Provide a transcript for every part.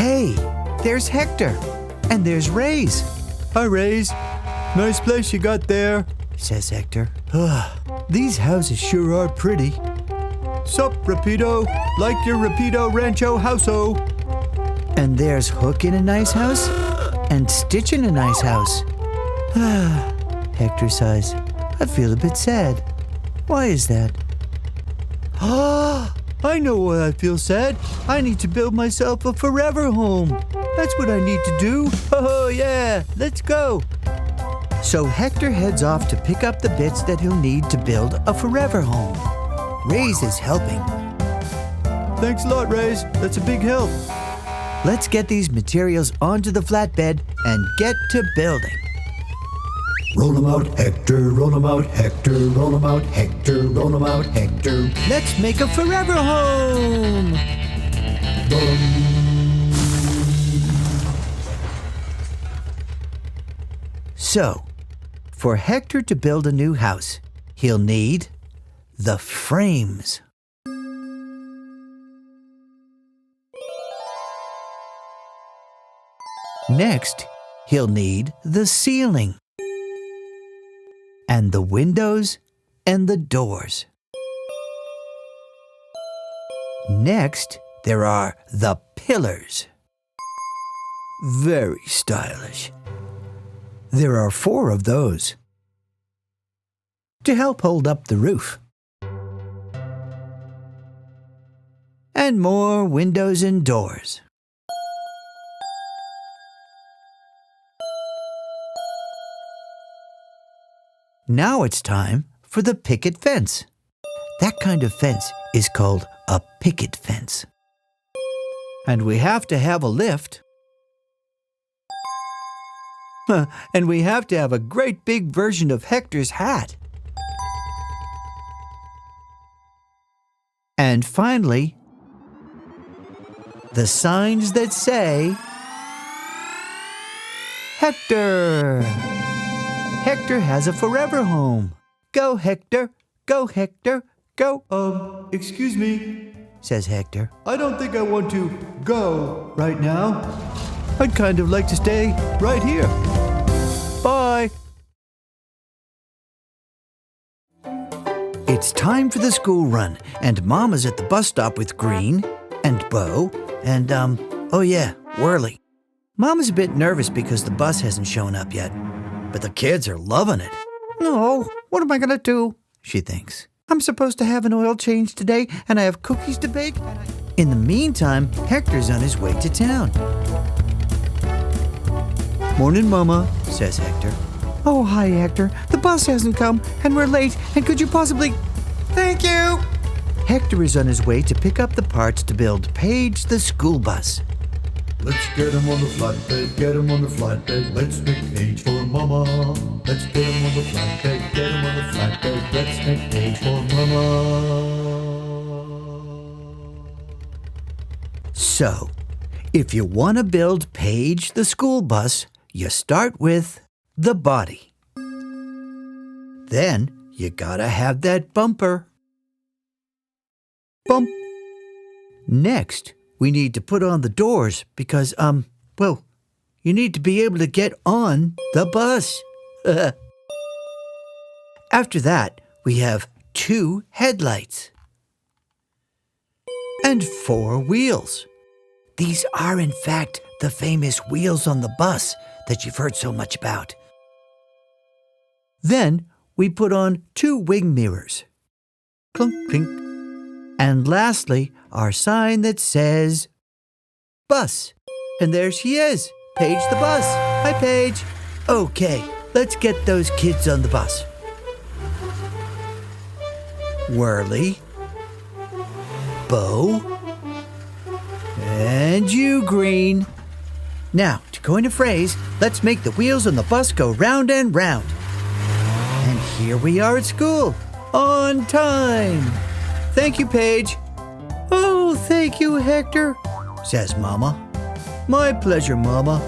Hey, there's Hector. And there's Ray's. Hi, Rays. Nice place you got there, says Hector. These houses sure are pretty. Sup, Rapido? Like your Rapido Rancho houseo. And there's Hook in a nice house. And Stitch in a nice house. Hector sighs. I feel a bit sad. Why is that? I know why I feel sad. I need to build myself a forever home. That's what I need to do. Oh, yeah. Let's go. So Hector heads off to pick up the bits that he'll need to build a forever home. Rays is helping. Thanks a lot, Rays. That's a big help. Let's get these materials onto the flatbed and get to building. Roll 'em out, Hector, roll 'em out, Hector, roll 'em out, Hector, roll 'em out, Hector. Let's make a forever home! Roll 'em. So, for Hector to build a new house, he'll need the frames. Next, he'll need the ceiling. And the windows and the doors. Next, there are the pillars. Very stylish. There are 4 of those to help hold up the roof. And more windows and doors. Now it's time for the picket fence. That kind of fence is called a picket fence. And we have to have a lift. And we have to have a great big version of Hector's hat. And finally, the signs that say, Hector! Hector has a forever home. Go, Hector! Go, Hector! Go! Excuse me, says Hector. I don't think I want to go right now. I'd kind of like to stay right here. Bye! It's time for the school run, and Mama's at the bus stop with Green and Bo and, Whirly. Mama's a bit nervous because the bus hasn't shown up yet, but the kids are loving it. No, what am I going to do? She thinks. I'm supposed to have an oil change today, and I have cookies to bake. In the meantime, Hector's on his way to town. Morning, Mama, says Hector. Oh, hi, Hector. The bus hasn't come, and we're late, and could you possibly... Thank you! Hector is on his way to pick up the parts to build Paige the school bus. Let's get 'em on the flatbed, get 'em on the flatbed. Let's make Paige for Mama. Let's get 'em on the flatbed, get 'em on the flatbed. Let's make Paige for Mama. So, if you want to build Paige the school bus, you start with the body. Then you gotta have that bumper. Bump. Next, we need to put on the doors because, you need to be able to get on the bus. After that, we have 2 headlights and 4 wheels. These are, in fact, the famous wheels on the bus that you've heard so much about. Then we put on 2 wing mirrors. Clunk, clink. And lastly, our sign that says bus. And there she is, Paige the bus. Hi, Paige. Okay, let's get those kids on the bus. Whirly, Bo, and you, Green. Now, to coin a phrase, let's make the wheels on the bus go round and round. And here we are at school, on time. Thank you, Paige. Oh, thank you, Hector, says Mama. My pleasure, Mama.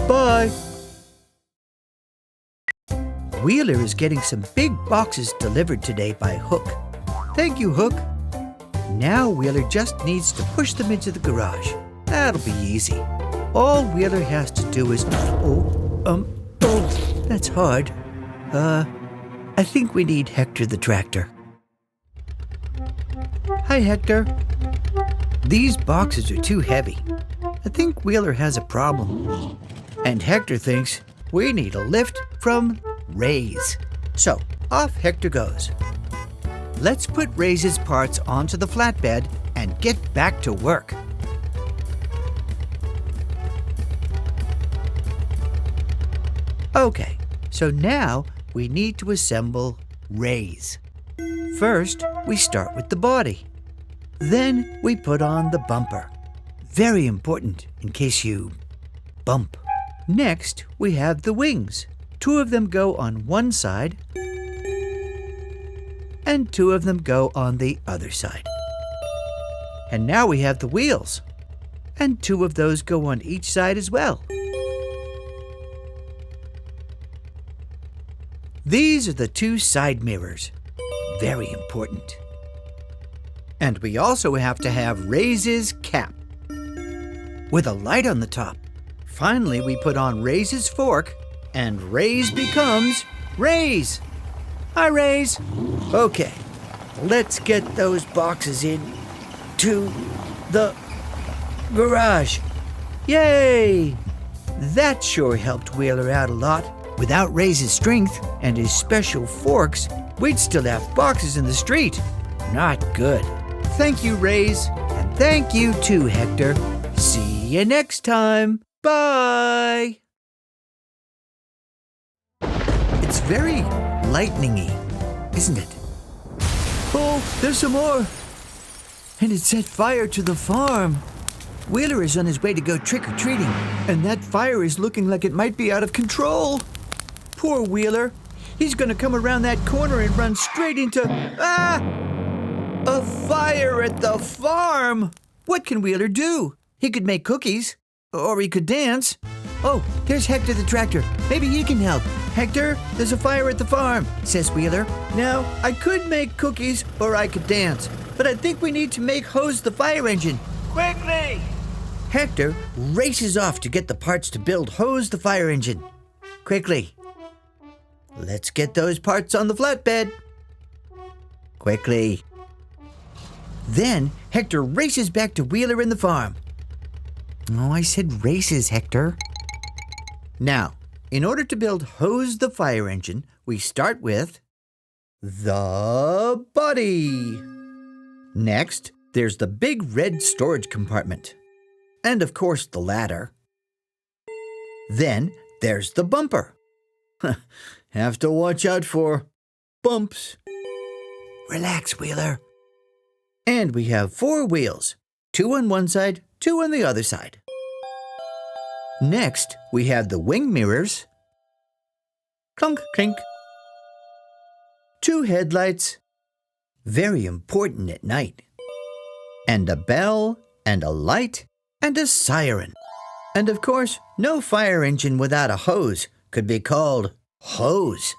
Bye. Wheeler is getting some big boxes delivered today by Hook. Thank you, Hook. Now Wheeler just needs to push them into the garage. That'll be easy. All Wheeler has to do is... that's hard. I think we need Hector the tractor. Hi, Hector. These boxes are too heavy. I think Wheeler has a problem. And Hector thinks we need a lift from Ray's. So, off Hector goes. Let's put Ray's parts onto the flatbed and get back to work. Okay, so now we need to assemble Ray's. First, we start with the body. Then we put on the bumper. Very important in case you bump. Next, we have the wings. 2 of them go on one side, and 2 of them go on the other side. And now we have the wheels, and 2 of those go on each side as well. These are the 2 side mirrors. Very important. And we also have to have Ray's cap with a light on the top. Finally, we put on Ray's fork, and Ray's becomes Ray's. Hi, Ray's. Okay, let's get those boxes in to the garage. Yay! That sure helped Wheeler out a lot. Without Ray's strength and his special forks, we'd still have boxes in the street. Not good. Thank you, Ray's, and thank you too, Hector. See you next time. Bye! It's very lightning-y, isn't it? Oh, there's some more. And it set fire to the farm. Wheeler is on his way to go trick-or-treating. And that fire is looking like it might be out of control. Poor Wheeler. He's gonna come around that corner and run straight into... A fire at the farm! What can Wheeler do? He could make cookies. Or he could dance. Oh, there's Hector the tractor. Maybe he can help. Hector, there's a fire at the farm, says Wheeler. Now, I could make cookies or I could dance, but I think we need to make hose the fire engine. Quickly! Hector races off to get the parts to build hose the fire engine. Quickly. Let's get those parts on the flatbed. Quickly. Then Hector races back to Wheeler in the farm. Oh, I said races, Hector. Now, in order to build hose the fire engine, we start with the body. Next, there's the big red storage compartment. And of course, the ladder. Then there's the bumper. Have to watch out for bumps. Relax, Wheeler. And we have 4 wheels, 2 on one side, 2 on the other side. Next, we have the wing mirrors. Clunk, clink. 2 headlights. Very important at night. And a bell, and a light, and a siren. And of course, no fire engine without a hose could be called hose.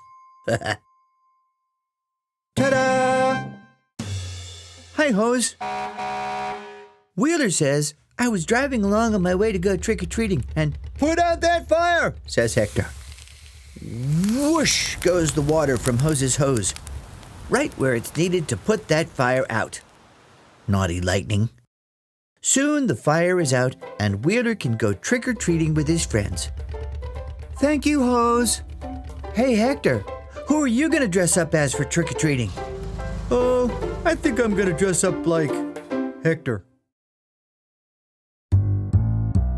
Ta-da! Hi, Hose. Wheeler says, I was driving along on my way to go trick-or-treating and put out that fire, says Hector. Whoosh goes the water from Hose's hose, right where it's needed to put that fire out. Naughty lightning. Soon the fire is out and Wheeler can go trick-or-treating with his friends. Thank you, Hose. Hey, Hector, who are you going to dress up as for trick-or-treating? Oh, I think I'm gonna dress up like Hector.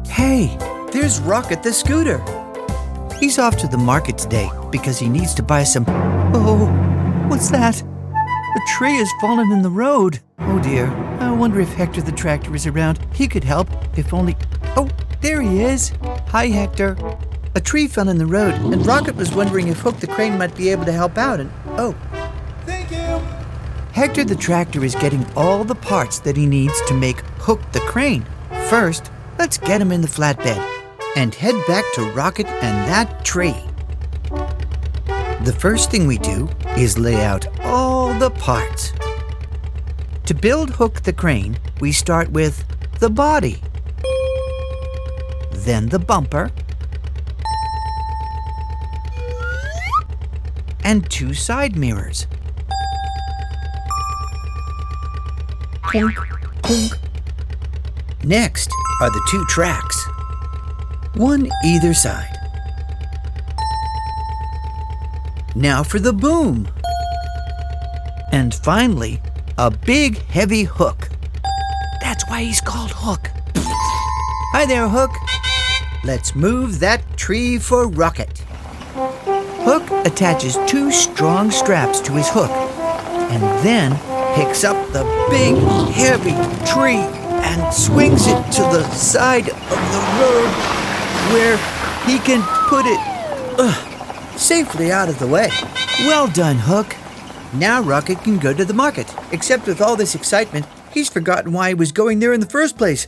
Hey, there's Rocket the scooter. He's off to the market today because he needs to buy some... Oh, what's that? A tree has fallen in the road. Oh dear, I wonder if Hector the tractor is around. He could help, if only... Oh, there he is. Hi, Hector. A tree fell in the road, and Rocket was wondering if Hook the crane might be able to help out, and... Oh. Thank you. Hector the tractor is getting all the parts that he needs to make Hook the crane. First, let's get him in the flatbed and head back to Rocket and that tree. The first thing we do is lay out all the parts. To build Hook the crane, we start with the body. then the bumper, and 2 side mirrors. Clunk, clunk. Next are the 2 tracks, one either side. Now for the boom. And finally, a big heavy hook. That's why he's called Hook. Hi there, Hook. Let's move that tree for Rocket. Hook attaches 2 strong straps to his hook and then picks up the big, heavy tree and swings it to the side of the road where he can put it safely out of the way. Well done, Hook. Now Rocket can go to the market. Except with all this excitement, he's forgotten why he was going there in the first place.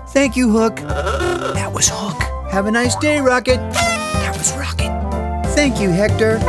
Thank you, Hook. That was Hook. Have a nice day, Rocket. That was Rocket. Thank you, Hector.